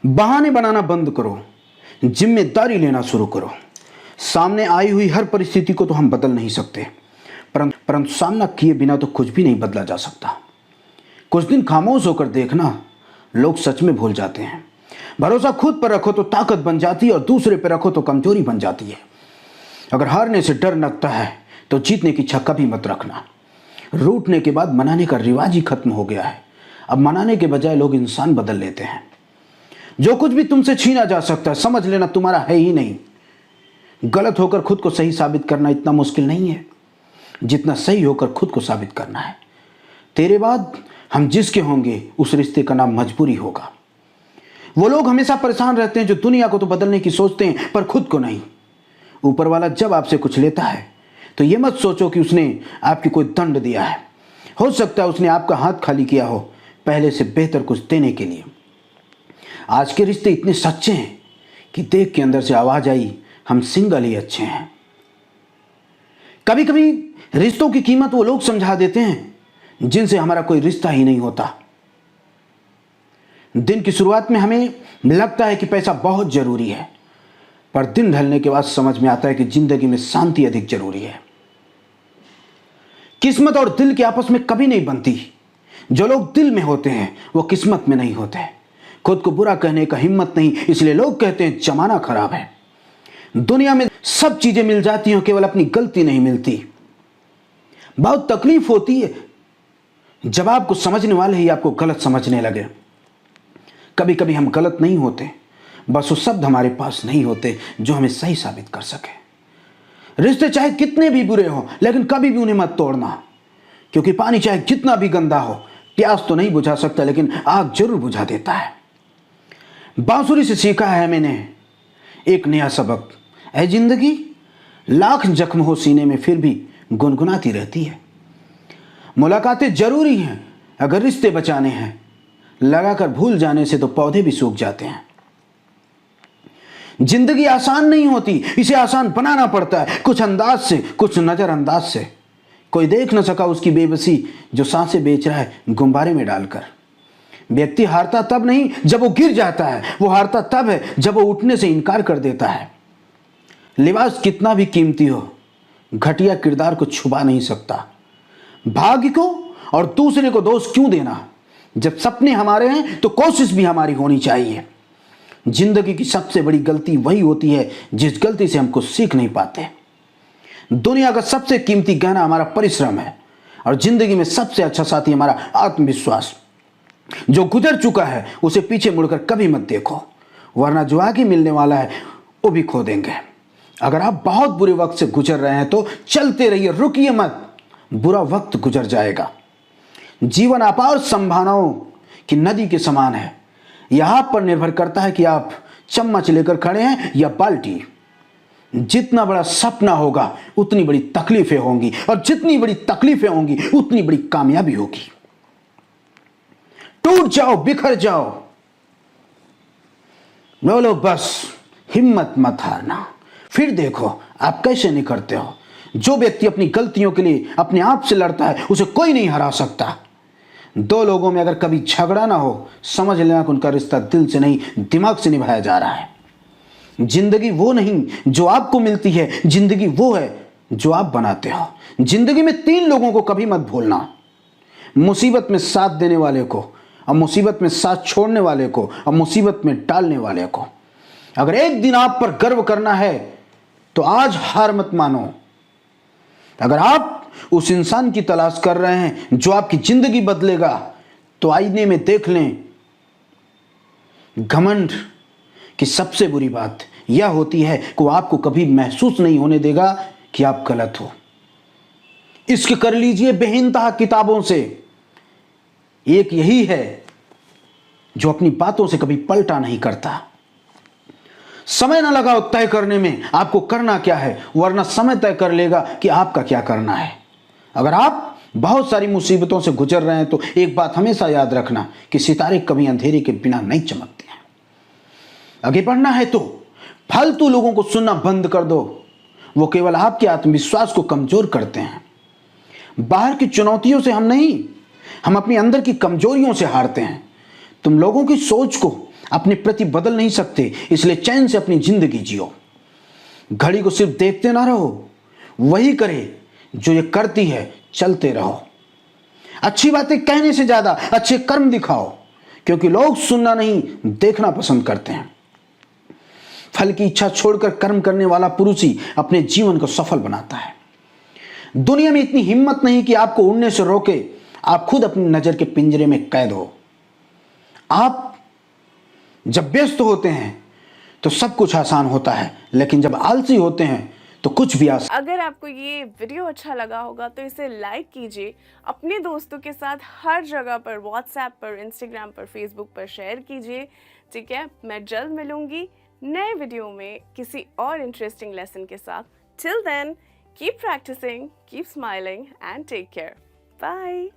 बहाने बनाना बंद करो, जिम्मेदारी लेना शुरू करो। सामने आई हुई हर परिस्थिति को तो हम बदल नहीं सकते, परंतु सामना किए बिना तो कुछ भी नहीं बदला जा सकता। कुछ दिन खामोश होकर देखना, लोग सच में भूल जाते हैं। भरोसा खुद पर रखो तो ताकत बन जाती है, और दूसरे पर रखो तो कमजोरी बन जाती है। अगर हारने से डर लगता है तो जीतने की इच्छा कभी मत रखना। रूठने के बाद मनाने का रिवाज ही खत्म हो गया है। अब मनाने के बजाय लोग इंसान बदल लेते हैं। जो कुछ भी तुमसे छीना जा सकता है, समझ लेना तुम्हारा है ही नहीं। गलत होकर खुद को सही साबित करना इतना मुश्किल नहीं है जितना सही होकर खुद को साबित करना है। तेरे बाद हम जिसके होंगे उस रिश्ते का नाम मजबूरी होगा। वो लोग हमेशा परेशान रहते हैं जो दुनिया को तो बदलने की सोचते हैं पर खुद को नहीं। ऊपर वाला जब आपसे कुछ लेता है तो ये मत सोचो कि उसने आपकी कोई दंड दिया है। हो सकता है उसने आपका हाथ खाली किया हो पहले से बेहतर कुछ देने के लिए। आज के रिश्ते इतने सच्चे हैं कि देख के अंदर से आवाज आई, हम सिंगल ही अच्छे हैं। कभी कभी रिश्तों की कीमत वो लोग समझा देते हैं जिनसे हमारा कोई रिश्ता ही नहीं होता। दिन की शुरुआत में हमें लगता है कि पैसा बहुत जरूरी है, पर दिन ढलने के बाद समझ में आता है कि जिंदगी में शांति अधिक जरूरी है। किस्मत और दिल की आपस में कभी नहीं बनती। जो लोग दिल में होते हैं वो किस्मत में नहीं होते। खुद को बुरा कहने का हिम्मत नहीं, इसलिए लोग कहते हैं जमाना खराब है। दुनिया में सब चीजें मिल जाती हैं, केवल अपनी गलती नहीं मिलती। बहुत तकलीफ होती है जब आपको समझने वाले ही आपको गलत समझने लगे। कभी कभी हम गलत नहीं होते, बस वो शब्द हमारे पास नहीं होते जो हमें सही साबित कर सके। रिश्ते चाहे कितने भी बुरे हो, लेकिन कभी भी उन्हें मत तोड़ना, क्योंकि पानी चाहे जितना भी गंदा हो, प्यास तो नहीं बुझा सकता लेकिन आग जरूर बुझा देता है। बांसुरी से सीखा है मैंने एक नया सबक, है जिंदगी लाख जख्म हो सीने में फिर भी गुनगुनाती रहती है। मुलाकातें जरूरी हैं अगर रिश्ते बचाने हैं, लगाकर भूल जाने से तो पौधे भी सूख जाते हैं। जिंदगी आसान नहीं होती, इसे आसान बनाना पड़ता है, कुछ अंदाज से, कुछ नजरअंदाज से। कोई देख न सका उसकी बेबसी जो सांसें बेच रहा है गुब्बारे में डालकर। व्यक्ति हारता तब नहीं जब वो गिर जाता है, वो हारता तब है जब वो उठने से इनकार कर देता है। लिबास कितना भी कीमती हो, घटिया किरदार को छुपा नहीं सकता। भाग्य को और दूसरे को दोष क्यों देना? जब सपने हमारे हैं तो कोशिश भी हमारी होनी चाहिए। जिंदगी की सबसे बड़ी गलती वही होती है जिस गलती से हम कुछ सीख नहीं पाते। दुनिया का सबसे कीमती गहना हमारा परिश्रम है, और जिंदगी में सबसे अच्छा साथी हमारा आत्मविश्वास। जो गुजर चुका है उसे पीछे मुड़कर कभी मत देखो, वरना जो आगे मिलने वाला है वो भी खो देंगे। अगर आप बहुत बुरे वक्त से गुजर रहे हैं तो चलते रहिए, रुकिए मत, बुरा वक्त गुजर जाएगा। जीवन अपार संभावनाओं की नदी के समान है। यह आप पर निर्भर करता है कि आप चम्मच लेकर खड़े हैं या बाल्टी। जितना बड़ा सपना होगा उतनी बड़ी तकलीफें होंगी, और जितनी बड़ी तकलीफें होंगी उतनी बड़ी कामयाबी होगी। टूट जाओ, बिखर जाओ, बोलो बस, हिम्मत मत हारना, फिर देखो आप कैसे निकलते हो। जो व्यक्ति अपनी गलतियों के लिए अपने आप से लड़ता है उसे कोई नहीं हरा सकता। दो लोगों में अगर कभी झगड़ा ना हो, समझ लेना कि उनका रिश्ता दिल से नहीं दिमाग से निभाया जा रहा है। जिंदगी वो नहीं जो आपको मिलती है, जिंदगी वो है जो आप बनाते हो। जिंदगी में 3 लोगों को कभी मत भूलना, मुसीबत में साथ देने वाले को, और मुसीबत में साथ छोड़ने वाले को, और मुसीबत में डालने वाले को। अगर एक दिन आप पर गर्व करना है तो आज हार मत मानो। अगर आप उस इंसान की तलाश कर रहे हैं जो आपकी जिंदगी बदलेगा, तो आईने में देख लें। घमंड की सबसे बुरी बात यह होती है कि वो आपको कभी महसूस नहीं होने देगा कि आप गलत हो। इश्क कर लीजिए बेइंतहा किताबों से, एक यही है जो अपनी बातों से कभी पलटा नहीं करता। समय ना लगाओ तय करने में आपको करना क्या है, वरना समय तय कर लेगा कि आपका क्या करना है। अगर आप बहुत सारी मुसीबतों से गुजर रहे हैं तो एक बात हमेशा याद रखना कि सितारे कभी अंधेरे के बिना नहीं चमकते हैं। आगे बढ़ना है तो फालतू लोगों को सुनना बंद कर दो, वो केवल आपके आत्मविश्वास को कमजोर करते हैं। बाहर की चुनौतियों से हम नहीं, हम अपने अंदर की कमजोरियों से हारते हैं। तुम लोगों की सोच को अपने प्रति बदल नहीं सकते, इसलिए चैन से अपनी जिंदगी जियो। घड़ी को सिर्फ देखते ना रहो, वही करे जो ये करती है, चलते रहो। अच्छी बातें कहने से ज्यादा अच्छे कर्म दिखाओ, क्योंकि लोग सुनना नहीं देखना पसंद करते हैं। फल की इच्छा छोड़कर कर्म करने वाला पुरुष ही अपने जीवन को सफल बनाता है। दुनिया में इतनी हिम्मत नहीं कि आपको उड़ने से रोके, आप खुद अपनी नजर के पिंजरे में कैद हो। आप जब व्यस्त होते हैं तो सब कुछ आसान होता है, लेकिन जब आलसी होते हैं तो कुछ भी आसान। अगर आपको ये वीडियो अच्छा लगा होगा तो इसे लाइक कीजिए, अपने दोस्तों के साथ हर जगह पर, व्हाट्सएप पर, इंस्टाग्राम पर, फेसबुक पर शेयर कीजिए। ठीक है, मैं जल्द मिलूंगी नए वीडियो में किसी और इंटरेस्टिंग लेसन के साथ। Till then, keep practising, keep smiling and take care. Bye.